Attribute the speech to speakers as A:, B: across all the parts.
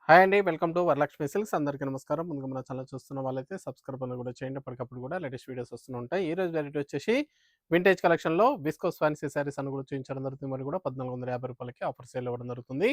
A: Hi అండి. Welcome to Varalakshmi silks. అందరికీ నమస్కారం. ముందుగా మన ఛానల్ చూస్తున్న వాళ్ళైతే సబ్స్క్రైబ్ అనేది కూడా చేయండి. అప్పటికప్పుడు కూడా లేటెస్ట్ వీడియోస్ వస్తూ ఉంటాయి. ఈ రోజు వెరైటీ వచ్చేసి వింటేజ్ కలెక్షన్‌లో విస్కోస్ ఫ్యాన్సీ శారీస్ అని కూడా చూపించడం జరుగుతుంది. మరి కూడా రూ. 1450కి ఆఫర్ సేల్ ఇవ్వడం జరుగుతుంది.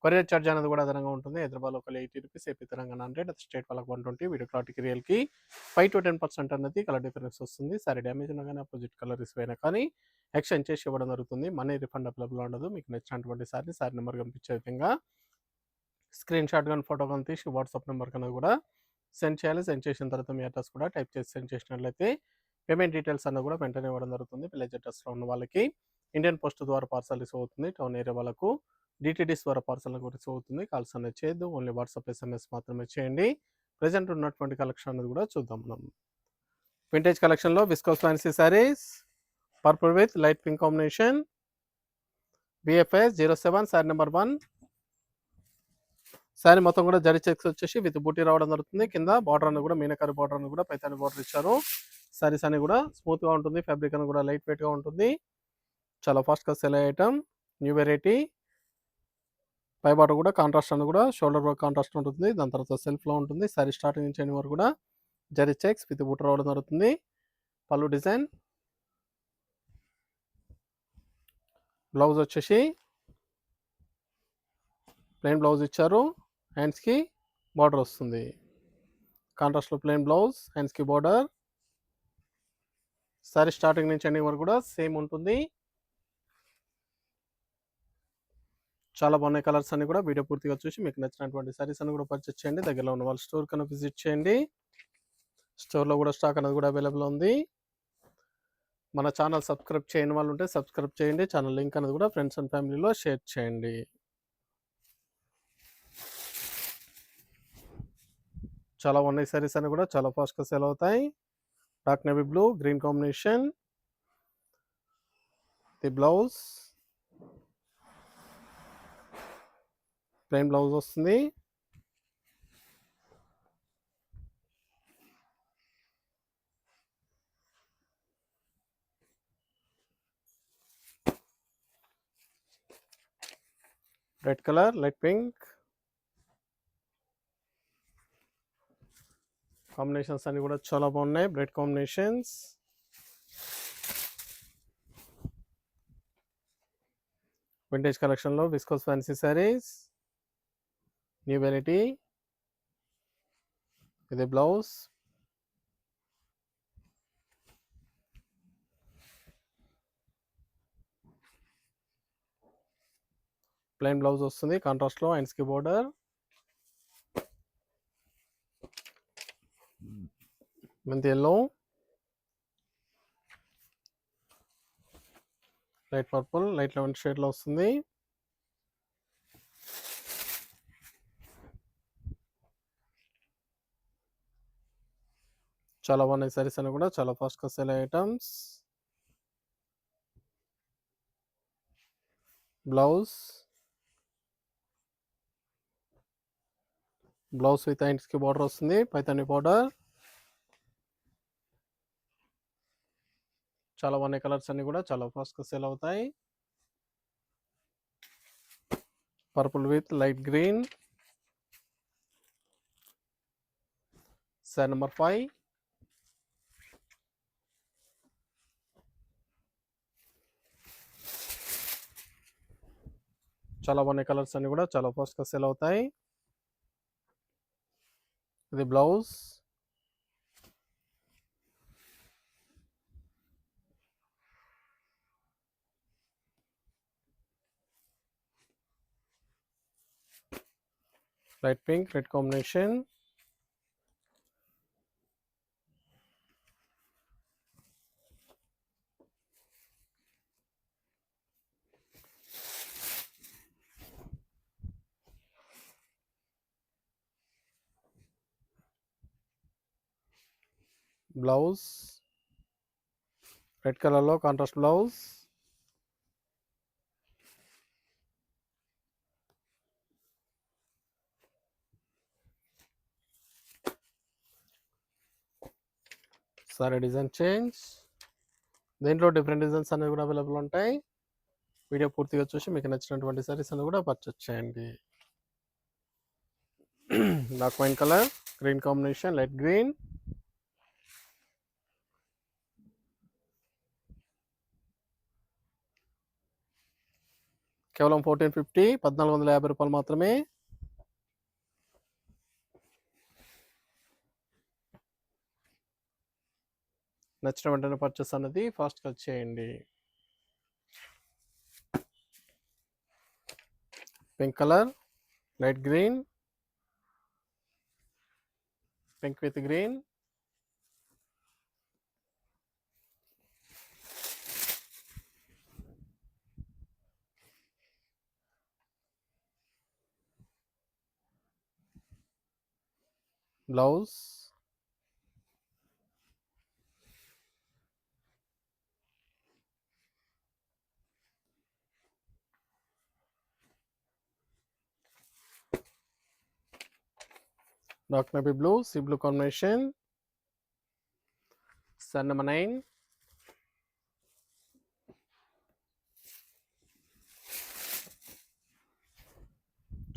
A: కొరియర్ చార్జ్ అనేది కూడా అదనంగా ఉంటుంది. హైదరాబాద్‌లో ఒక రూ. 80, ఏపీ తెలంగాణ 100, స్టేట్ వాళ్ళకి 120, వీడియో క్లారిటీకి రియల్‌కి 5-10% అనేది కలర్ డిఫరెన్స్ వస్తుంది. సారీ డ్యామేజ్ ఉన్నా కానీ అపోజిట్ కలర్ రిసీవ్ అయినా కానీ ఎక్స్చేంజ్ చేసి ఇవ్వడం జరుగుతుంది. మనీ రిఫండ్ అవైలబుల్ ఉండదు. మీకు నచ్చినటువంటి సారీ నెంబర్ కనిపించే విధంగా స్క్రీన్ షాట్ కానీ ఫోటో కానీ తీసి వాట్సాప్ నెంబర్ కన్నా కూడా సెండ్ చేయాలి. సెండ్ చేసిన తర్వాత మీ అడ్రస్ కూడా టైప్ చేసి సెండ్ చేసినట్లయితే పేమెంట్ డీటెయిల్స్ అన్న కూడా వెంటనే ఇవ్వడం జరుగుతుంది. విలేజ్ అడ్రస్లో ఉన్న వాళ్ళకి ఇండియన్ పోస్ట్ ద్వారా పార్సల్ రిసీవ్ అవుతుంది. టౌన్ ఏరియా వాళ్ళకు డిటిడిస్ ద్వారా పార్సల్ రిసీవ్ అవుతుంది. కాల్స్ అనేది చేయొద్దు. ఓన్లీ వాట్సాప్ ఎస్ఎంఎస్ మాత్రమే చేయండి. ప్రజెంట్ ఉన్నటువంటి కలెక్షన్ అనేది కూడా చూద్దాం మనం. వింటేజ్ కలెక్షన్లో viscose fancy saris purple with light pink combination BFS 07 sari number 1. Sari మొత్తం కూడా జరీ చెక్స్ వచ్చేసి విత్ బూటీ రావడం జరుగుతుంది. కింద బార్డర్ అని కూడా మీనకారి బార్డర్ అని కూడా పైతాని బార్డర్ ఇచ్చారు. శారీస్ అని కూడా స్మూత్ గా ఉంటుంది. ఫ్యాబ్రిక్ అని కూడా లైట్ వెయిట్ గా ఉంటుంది. చాలా ఫాస్ట్ గా సెల్ అయ్యే ఐటమ్. New variety. పై బార్డర్ కూడా కాంట్రాస్ట్ అని కూడా షోల్డర్ వర్క్ కాంట్రాస్ట్ ఉంటుంది. దాని తర్వాత సెల్ఫ్ లో ఉంటుంది. శారీ స్టార్టింగ్ నుంచి ఎండింగ్ వరకు కూడా జరీ చెక్స్ విత్ బూటీ రావడం జరుగుతుంది. పళ్ళు డిజైన్. బ్లౌజ్ వచ్చేసి ప్లెయిన్ బ్లౌజ్ ఇచ్చారు. హ్యాండ్స్కి బార్డర్ వస్తుంది. కాంట్రాస్ట్లో ప్లెయిన్ బ్లౌజ్, హ్యాండ్స్కి బార్డర్. సారీ స్టార్టింగ్ నుంచి ఎండింగ్ వరకు కూడా సేమ్ ఉంటుంది. చాలా బాగున్నాయి కలర్స్ అన్ని కూడా. వీడియో పూర్తిగా చూసి మీకు నచ్చినటువంటి సారీస్ అన్ని కూడా పర్చేస్ చేయండి. దగ్గరలో ఉన్న వాళ్ళ స్టోర్ కన్నా విజిట్ చేయండి. స్టోర్లో కూడా స్టాక్ అనేది కూడా అవైలబుల్ ఉంది. మన ఛానల్ సబ్స్క్రైబ్ చేయని వాళ్ళు ఉంటే సబ్స్క్రైబ్ చేయండి. ఛానల్ లింక్ అనేది కూడా ఫ్రెండ్స్ అండ్ ఫ్యామిలీలో షేర్ చేయండి. చాలా ఉన్నాయి సారీస్ అని కూడా చాలా ఫాస్ట్గా సేల్ అవుతాయి. Dark navy blue, green combination. The blouse plain blouse వస్తుంది. Red colour, light pink combinations అన్ని కూడా చాలా బాగున్నాయి. బ్రెడ్ కాంబినేషన్స్. వింటేజ్ కలెక్షన్లో viscose fancy saris. New variety. ఇది బ్లౌజ్. ప్లెయిన్ బ్లౌజ్ వస్తుంది. కాంట్రాస్ట్లో హ్యాండ్స్కి బోర్డర్. మెంతి yellow, light purple, light lemon షేడ్లో వస్తుంది. చాలా బాగున్నాయి సారీస్ అని కూడా చాలా ఫాస్ట్గా సేల్ అయ్యే ఐటమ్స్. బ్లౌజ్ విత్ హ్యాండ్స్కి బార్డర్ వస్తుంది. పైతాని బార్డర్. చాలా బాగున్నాయి కలర్స్ అన్ని కూడా చాలా ఫాస్ట్గా సేల్ అవుతాయి. Purple with light green. Sari number 5. చాలా బాగున్నాయి కలర్స్ అన్ని కూడా చాలా ఫాస్ట్గా సేల్ అవుతాయి. ఇది blouse. Light pink, red combination. Blouse red కలర్లో contrast blouse. Sari design change. దీంట్లో డిఫరెంట్ డిజైన్స్ అనేవి కూడా అవైలబుల్ ఉంటాయి. వీడియో పూర్తిగా చూసి మీకు నచ్చినటువంటి సారీస్ అని కూడా పర్చేస్ చేయండి. Dark wine colour, green combination, light green, కేవలం 1450, 1450 రూపాయలు మాత్రమే. నచ్చిన వెంటనే పర్చేస్ అనేది ఫాస్ట్గా చేయండి. Pink colour, light green, pink with green, blouse, dark navy blue, sea blue combination, సన్ నెంబర్ 9,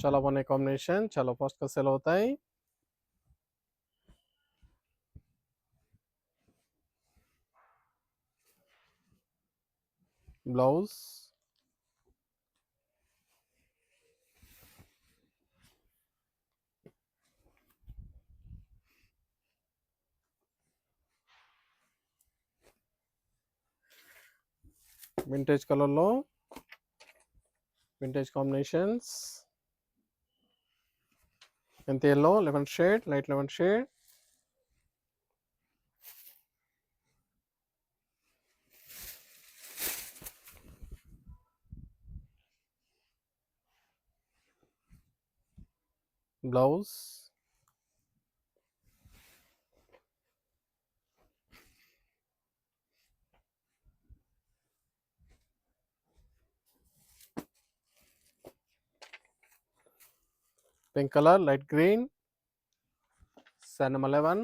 A: చాలా బాగున్నాయి కాంబినేషన్, చాలా ఫాస్ట్గా సేల్ అవుతాయి. బ్లౌజ్, వింటేజ్ కలర్లో వింటేజ్ కాంబినేషన్స్, ఎంత yellow, lemon shade, light lemon shade, blouse, pink colour, light green, సన్ number 11,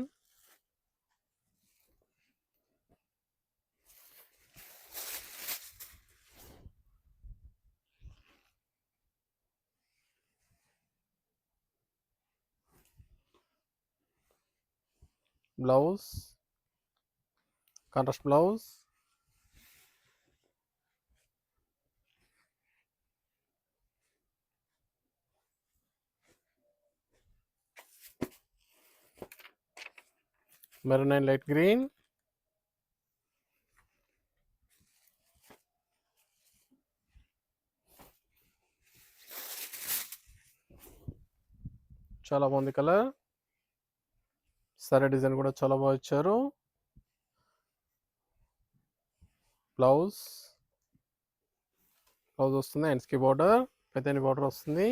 A: blouse, contrast blouse, maroon and light green, చాలా బాగుంది కలర్. సారీ డిజైన్ కూడా చాలా బాగా ఇచ్చారు. బ్లౌజ్ వస్తుంది, హ్యాండ్స్కి బార్డర్, పెద్దని బార్డర్ వస్తుంది.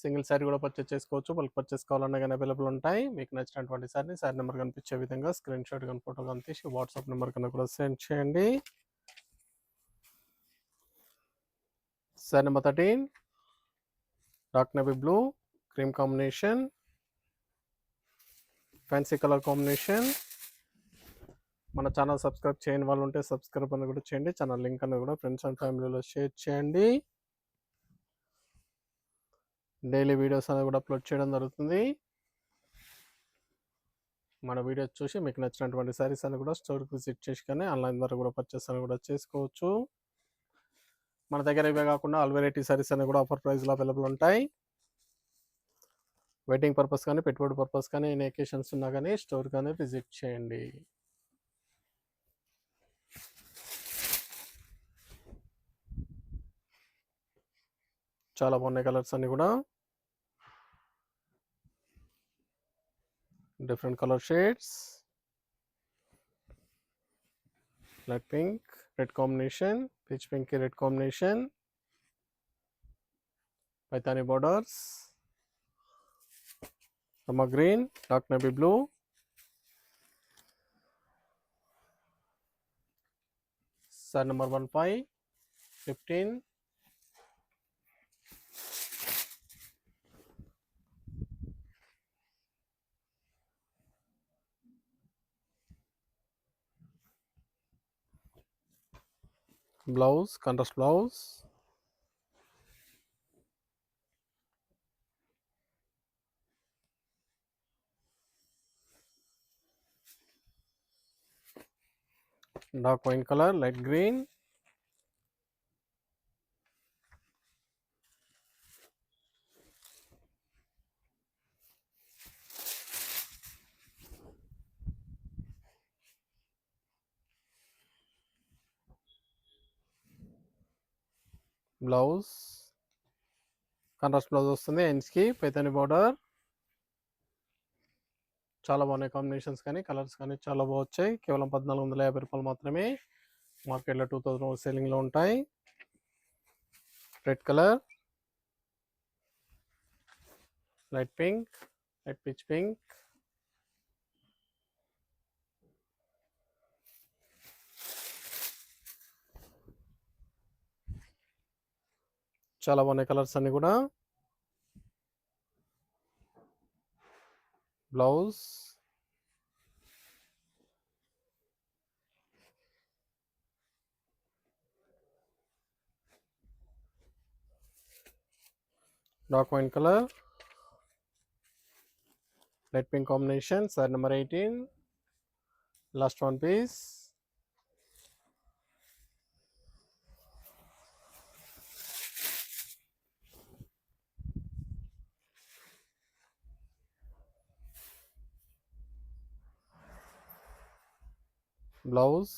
A: సింగిల్ శారీ కూడా పర్చేస్ చేసుకోవచ్చు, బల్క్ పర్చేస్ కావాలన్నా కానీ అవైలబుల్ ఉంటాయి. మీకు నచ్చినటువంటి శారీ నెంబర్ కనిపించే విధంగా స్క్రీన్ షాట్ కానీ ఫోటో కానీ తీసి వాట్సాప్ నెంబర్ కన్నా కూడా సెండ్ చేయండి. Sari number 13, dark navy blue, cream combination, fancy colour combination. మన ఛానల్ సబ్స్క్రైబ్ చేయని వాళ్ళు ఉంటే సబ్స్క్రైబ్ అని కూడా చేయండి. ఛానల్ లింక్ అనేది కూడా ఫ్రెండ్స్ అండ్ ఫ్యామిలీలో షేర్ చేయండి. డైలీ వీడియోస్ అనేది కూడా అప్లోడ్ చేయడం జరుగుతుంది. మన వీడియోస్ చూసి మీకు నచ్చినటువంటి శారీస్ అని కూడా స్టోర్కి విజిట్ చేసి కానీ ఆన్లైన్ ద్వారా కూడా పర్చేస్ అని కూడా చేసుకోవచ్చు. మన దగ్గర ఇవే కాకుండా ఆల్ వెరైటీ శారీస్ అని కూడా ఆఫర్ ప్రైస్లో అవైలబుల్ ఉంటాయి. వెడ్డింగ్ పర్పస్ కానీ పెట్టుబడి పర్పస్ కానీ ఎన్ని ఎకేషన్స్ ఉన్నా కానీ స్టోర్ కానీ విజిట్ చేయండి. చాలా బాగున్నాయి కలర్స్ అన్ని కూడా, different colour shades, light pink, red combination, peach pink red combination, Paithani borders, Rama green, dark navy blue, sari number 15, 15, blouse, contrast blouse, dark wine colour, light green, blouse contrast blouse వస్తుంది. ఎండ్స్కి Paithani border. చాలా బాగున్నాయి combinations కానీ colours కానీ చాలా బాగా వచ్చాయి. కేవలం 1450 రూపాయలు మాత్రమే. మార్కెట్లో 2000 సేలింగ్లో ఉంటాయి. Red colour, light pink, light peach pink, చాలా బాగున్నాయి కలర్స్ అన్ని కూడా. Blouse dark wine colour, light pink combination. Sari number 18, last one piece. Blouse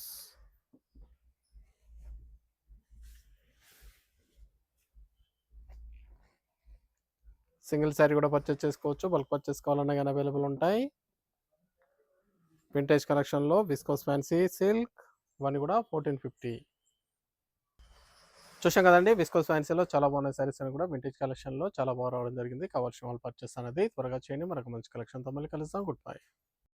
A: single sari కూడా పర్చేస్ చేసుకోవచ్చు. బల్క్ పర్చేస్ కావాలన్నా కానీ అవైలబుల్ ఉంటాయి. వింటేజ్ కలెక్షన్లో విస్కోస్ ఫ్యాన్సీ సిల్క్ ఇవన్నీ కూడా 1450. చూసాం కదండి, విస్కోస్ ఫ్యాన్సీలో చాలా బాగున్నాయి శారీస్ అని కూడా వింటేజ్ కలెక్షన్లో చాలా బాగా రావడం జరిగింది. కావాల్సిన వాళ్ళు పర్చేస్ అనేది త్వరగా చేయండి. మరొక మంచి కలెక్షన్తో మళ్ళీ కలుస్తాం. Good bye.